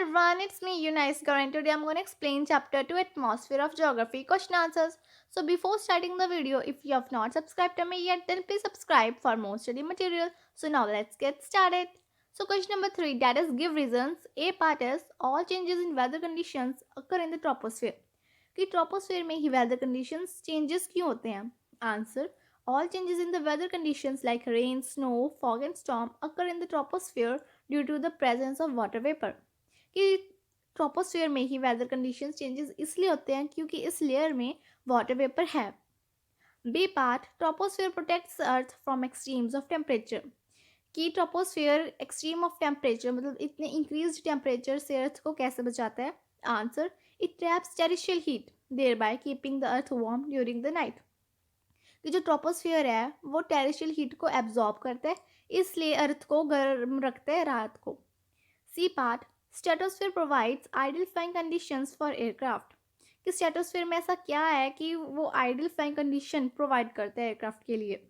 everyone, it's me Eunice Gaur and today I'm going to explain chapter 2 Atmosphere of Geography question answers. So before starting the video, if you have not subscribed to me yet then please subscribe for more study material. So now let's get started. So question number 3, that is give reasons. A part is all changes in weather conditions occur in the troposphere. कि troposphere में ही weather conditions changes क्यों होते हैं? Answer, all changes in the weather conditions like rain, snow, fog and storm occur in the troposphere due to the presence of water vapour कि troposphere में ही weather conditions changes इसलिए होते हैं क्योंकि इस लेयर में वाटर वेपर है. B part, troposphere protects earth from extremes of temperature कि ट्रोपोस्फेयर एक्सट्रीम ऑफ टेम्परेचर मतलब इतने इंक्रीज टेम्परेचर से अर्थ को कैसे बचाता है? Answer, it traps terrestrial heat thereby keeping the earth warm during the night. कि जो ट्रोपोस्फियर है वो टेरिशियल हीट को एब्जॉर्ब करता है, इसलिए अर्थ को गर्म रखता है रात को. C part, stratosphere provides ideal flying conditions for aircraft कि स्ट्रेटोस्फियर में ऐसा क्या है कि वो आइडल फ्लाइंग कंडीशन प्रोवाइड करता है एयरक्राफ्ट के लिए.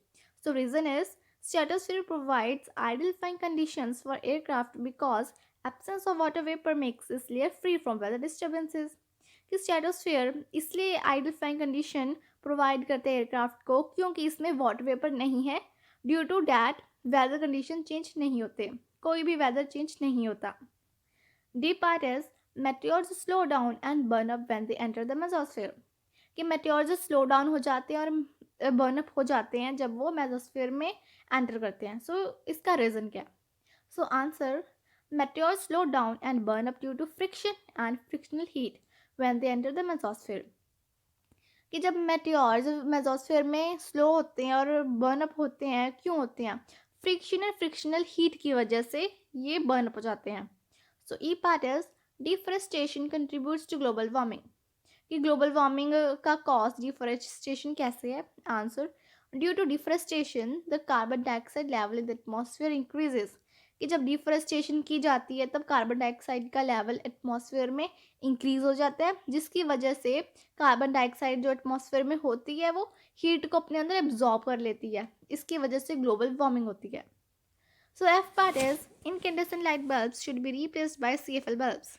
So reason is stratosphere provides ideal flying conditions for aircraft because absence of water vapour makes this layer free from weather disturbances. कि स्ट्रेटोस्फियर इसलिए आइडल फ्लाइंग कंडीशन प्रोवाइड करते हैं aircraft को क्योंकि इसमें वाटर वेपर नहीं है. Due to that weather condition change नहीं होते, कोई भी वेदर चेंज नहीं होता. D part is meteors slow down and burn up when they enter the mesosphere कि मेटियोर्स स्लो डाउन हो जाते हैं और बर्न अप हो जाते हैं जब वो मेसोस्फेयर में एंटर करते हैं. सो इसका रीज़न क्या? So answer, meteors slow down and burn up due to friction and frictional heat when they enter the mesosphere. कि जब मेटियोर्स मेसोस्फेयर में स्लो होते हैं और बर्न अप होते हैं, क्यों होते हैं? फ्रिक्शन और फ्रिक्शनल हीट की वजह से ये बर्न अप हो जाते हैं. So E part is deforestation contributes to global warming कि ग्लोबल वार्मिंग का कॉज डिफॉरेस्टेशन कैसे है? Answer, due to deforestation the carbon dioxide level in the atmosphere increases कि जब डिफॉरेस्टेशन की जाती है तब कार्बन डाइऑक्साइड का लेवल एटमॉस्फेयर में इंक्रीज हो जाता है, जिसकी वजह से कार्बन डाइऑक्साइड जो एटमॉस्फेयर में होती है वो हीट को अपने अंदर एब्जॉर्ब कर लेती है, इसकी वजह से ग्लोबल वार्मिंग होती है. So F part is incandescent light bulbs should be replaced by CFL bulbs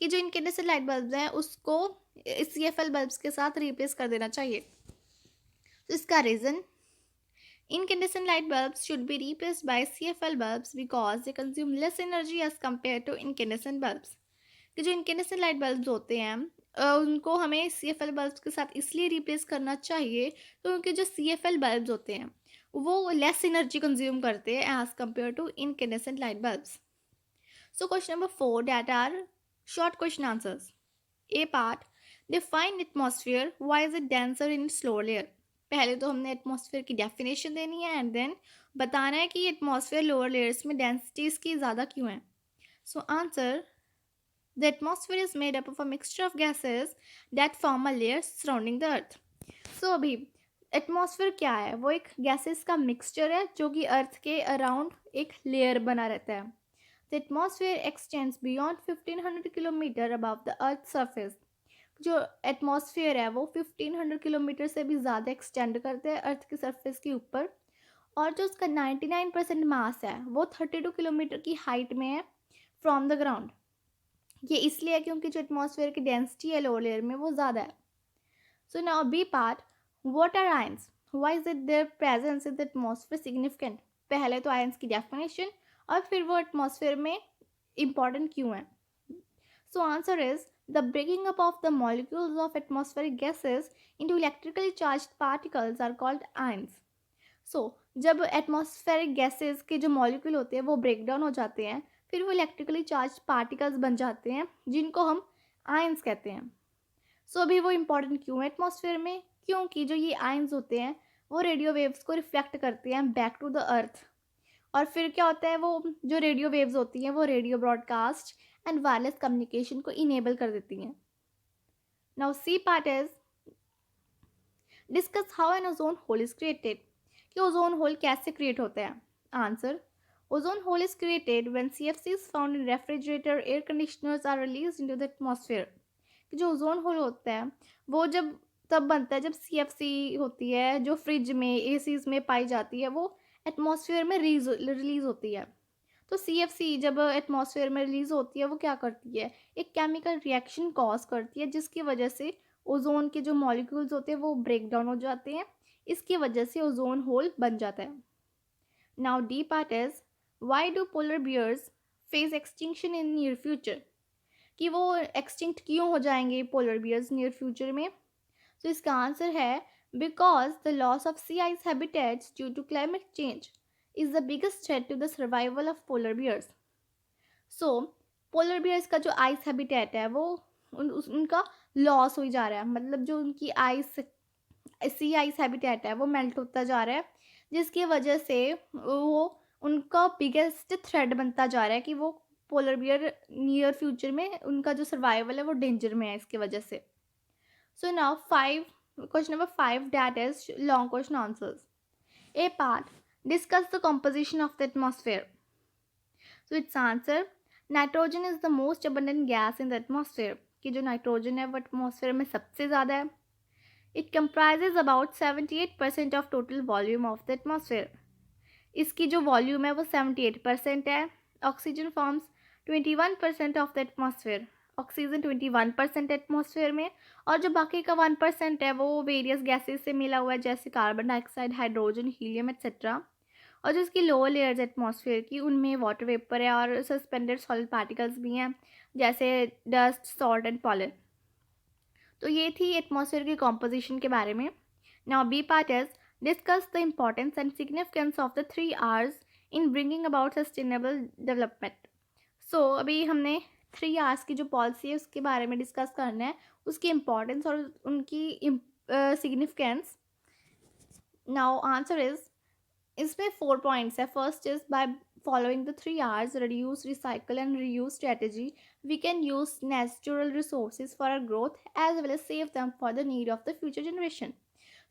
कि जो इनकैंडेसेंट लाइट बल्ब्स हैं उसको CFL बल्ब्स के साथ रिप्लेस कर देना चाहिए. तो इसका reason, incandescent light bulbs should be replaced by CFL bulbs because they consume less energy as compared to incandescent bulbs. कि जो incandescent light bulbs होते हैं उनको हमें CFL bulbs के साथ इसलिए रिप्लेस करना चाहिए क्योंकि जो CFL bulbs होते हैं वो लेस एनर्जी कंज्यूम करते हैं as compare to incandescent light bulbs. So question number 4, that are short question answers. A part, define atmosphere, why is it denser in its lower layer? पहले तो हमने atmosphere की definition देनी है and then बताना है कि एटमॉस्फेयर लोअर लेयर्स में डेंसिटीज की ज़्यादा क्यों है. So answer, the atmosphere is made up of a mixture of gases that form a layer surrounding the earth. So अभी एटमॉस्फेयर क्या है? वो एक गैसेस का मिक्सचर है जो कि अर्थ के अराउंड एक लेयर बना रहता है. The atmosphere x tends beyond 1500 kilometre above the earth surface. जो एटमॉस्फेयर है वो 1500 किलोमीटर से भी ज़्यादा एक्सटेंड करते हैं अर्थ की सरफेस के ऊपर, और जो उसका 99% मास है वो 32 किलोमीटर की हाइट में है फ्रॉम द ग्राउंड. ये इसलिए है क्योंकि जो एटमॉस्फेयर की डेंसिटी है लोअर लेयर में वो ज़्यादा है. So now B part, what are ions, why is it there presence in the atmosphere significant? पहले तो आयंस की डेफिनेशन और फिर वो एटमॉस्फेयर में इम्पॉर्टेंट क्यों है. So answer is, the breaking up of the molecules of atmospheric gases into electrically charged particles are called ions. So, जब एटमॉस्फेरिक गैसेस के जो मॉलिक्यूल होते हैं वो ब्रेक डाउन हो जाते हैं, फिर वो इलेक्ट्रिकली चार्ज पार्टिकल्स बन जाते हैं जिनको हम आयंस कहते हैं. सो अभी वो इम्पॉर्टेंट क्यों है एटमॉस्फेयर में? क्योंकि जो ये आयंस होते हैं वो रेडियो वेव्स को रिफ्लेक्ट करते हैं बैक टू द अर्थ, और फिर क्या होता है, वो जो रेडियो वेव्स होती हैं वो radio broadcast and wireless communication को इनेबल कर देती हैं. Now C part is discuss how an ozone hole is created कि ओजोन होल कैसे क्रिएट होता है. Answer, ozone hole is created when CFCs found in refrigerator air conditioners are released into the atmosphere. कि जो ozone hole होता है वो जब तब बनता है जब CFC होती है जो फ्रिज में ACs में पाई जाती है वो एटमॉस्फेयर में रिलीज होती है. तो CFC जब एटमॉस्फेयर में रिलीज होती है वो क्या करती है, एक केमिकल रिएक्शन कॉज करती है जिसकी वजह से ओजोन के जो मॉलिक्यूल्स होते हैं वो ब्रेक डाउन हो जाते हैं, इसकी वजह से ओजोन होल बन जाता है. Now D part is, why do polar bears face extinction in near future, कि वो एक्सटिंक्ट क्यों हो जाएंगे पोलर बियर्स नियर फ्यूचर में. तो इसका आंसर है because the loss of sea ice habitats due to climate change is the biggest threat to the survival of polar bears. So polar bears का जो आइस हैबिटेट है वो उनका loss हो जा रहा है, मतलब जो उनकी आइस सी आइस हैबिटेट है वो मेल्ट होता जा रहा है, जिसकी वजह से वो उनका बिगेस्ट थ्रेट बनता जा रहा है कि वो पोलर बियर नियर फ्यूचर में उनका जो सर्वाइवल है वो डेंजर में है इसकी वजह से. So now five, question number 5 that is long question answers. A part, discuss the composition of the atmosphere. So its answer, nitrogen is the most abundant gas in the atmosphere, कि जो nitrogen है वो atmosphere में सबसे ज़्यादा है. It comprises about 78% of total volume of the atmosphere. इसकी जो वॉल्यूम है वो 78% है. Oxygen forms 21% of the atmosphere, oxygen 21% atmosphere में, और जो बाकी का 1% है वो वेरियस गैसेस से मिला हुआ है जैसे carbon dioxide, hydrogen, helium etcetera. और जो इसकी लोअर लेयर्स एटमॉस्फेयर की उनमें वाटर वेपर है और सस्पेंडेड सॉलिड पार्टिकल्स भी हैं जैसे डस्ट, सॉल्ट एंड पॉलन. तो ये थी एटमॉस्फेयर की कॉम्पोजिशन के बारे में. Now B part is, discuss the importance and significance of the 3 R's in bringing about sustainable development. So अभी हमने 3 R's की जो पॉलिसी है उसके बारे में डिस्कस करना है, उसकी इम्पॉर्टेंस और उनकी सिग्निफिकेंस. नाउ आंसर इज, इसमें 4 पॉइंट्स है. First is, by following the 3 R's, reduce, recycle and reuse strategy, we can use natural resources for our growth as well as save them for the need of the future generation.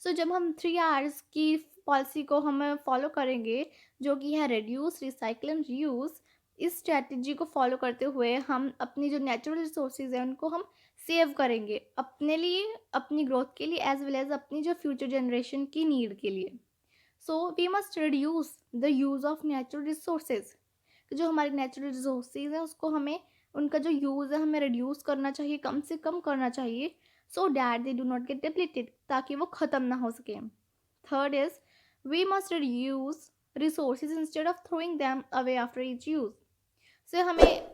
So जब हम 3 R's की policy को हम follow करेंगे जो कि है reduce, recycle and reuse, इस स्ट्रैटेजी को फॉलो करते हुए हम अपनी जो नेचुरल रिसोर्सेज हैं उनको हम सेव करेंगे अपने लिए, अपनी ग्रोथ के लिए, एज वेल एज अपनी जो फ्यूचर जनरेशन की नीड के लिए. So we must reduce the use of natural resources, जो हमारे नेचुरल रिसोर्सेज हैं उसको हमें, उनका जो यूज़ है हमें रिड्यूस करना चाहिए, कम से कम करना चाहिए, so that they do not get depleted, ताकि वो ख़त्म ना हो सके. Third is, we must reduce resources instead of throwing them away after each use. So हमें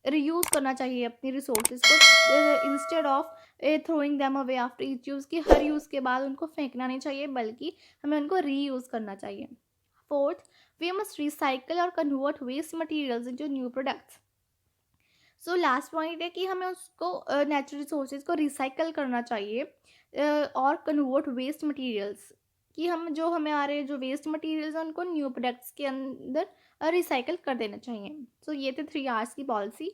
रीयूज़ करना चाहिए अपनी रिसोर्सेज को instead of throwing them away after each use, कि हर यूज़ के बाद उनको फेंकना नहीं चाहिए बल्कि हमें उनको रीयूज़ करना चाहिए. फोर्थ, वी मस्ट रिसाइकल और convert waste materials into new products. So last point है कि हमें उसको नेचुरल रिसोर्सेज को रिसाइकल करना चाहिए और कन्वर्ट वेस्ट मटेरियल्स, कि हम जो हमारे जो वेस्ट मटेरियल्स हैं उनको न्यू प्रोडक्ट्स के अंदर रिसाइकल कर देना चाहिए. सो ये थे 3 R's की policy.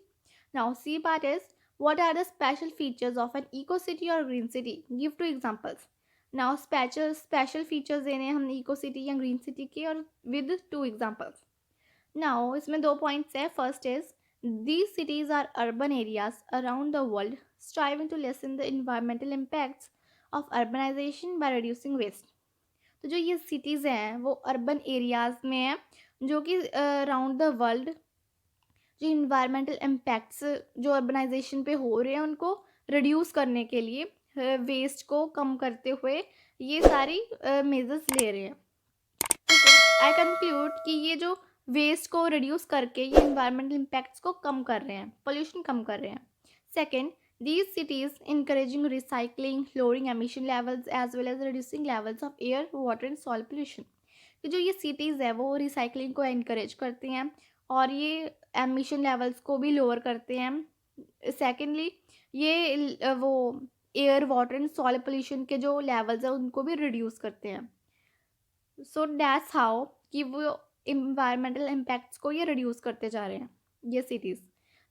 Now C part is, what are the special features of an eco city और green city, give 2 examples. Now special features देने हैं हमने इको सिटी या ग्रीन सिटी के, और विद 2 एग्जांपल्स. नाउ इसमें 2 पॉइंट्स है. First is, these cities are urban areas around the world striving to lessen the environmental impacts of urbanization by reducing waste. तो जो ये सिटीज़ हैं वो अर्बन एरियाज़ में हैं जो कि अराउंड द वर्ल्ड जो इन्वायरमेंटल इम्पैक्ट्स जो अर्बनाइजेशन पे हो रहे हैं उनको रिड्यूस करने के लिए वेस्ट को कम करते हुए ये सारी मेजर्स ले रहे हैं. आई कंक्लूड कि ये जो वेस्ट को रिड्यूस करके ये इन्वायरमेंटल इम्पैक्ट्स को कम कर रहे हैं, पोल्यूशन कम कर रहे हैं. Second, these cities encouraging recycling, lowering emission levels as well as reducing levels of air, water and soil pollution. कि जो ये सिटीज़ है वो रिसाइकलिंग को एनकरेज करते हैं और ये एमिशन लेवल्स को भी लोअर करते हैं. सेकेंडली, ये वो air, water and soil pollution के जो लेवल्स हैं उनको भी रिड्यूस करते हैं. सो दैट्स हाउ कि वो इन्वायरमेंटल इम्पैक्ट्स को ये रिड्यूस करते जा रहे हैं ये cities.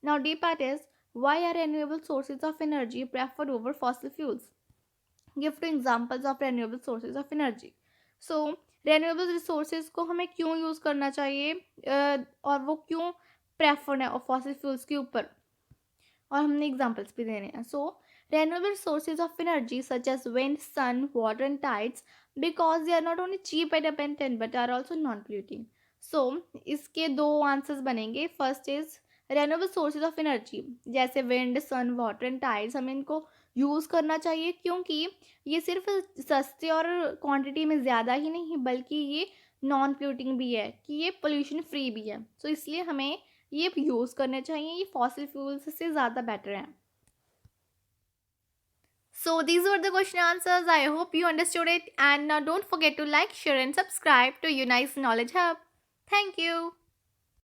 Now D part is, why are renewable sources of energy preferred over fossil fuels? Give 2 examples of renewable sources of energy. So renewable resources को हमें क्यों यूज़ करना चाहिए और वो क्यों प्रेफर्ड है फॉसिल फ्यूल्स के ऊपर, और हमने एग्जांपल्स भी देने हैं. सो renewable sources of energy such as wind, sun, water and tides, because they are not only cheap and abundant but are also non-polluting. सो इसके दो आंसर्स बनेंगे। First is renewable sources of energy, जैसे wind, sun, water and tides, हमें इनको use करना चाहिए, क्योंकि ये सिर्फ सस्ते और क्वांटिटी में ज़्यादा ही नहीं बल्कि ये नॉन पोल्यूटिंग भी है, कि ये पोल्यूशन फ्री भी है। सो इसलिए हमें ये यूज़ करने चाहिए, ये फॉसिल फ्यूल्स से ज़्यादा बेटर हैं। So these were the question answers. I hope you understood it, and now don't forget to like, share and subscribe to Unice Knowledge Hub. Thank you.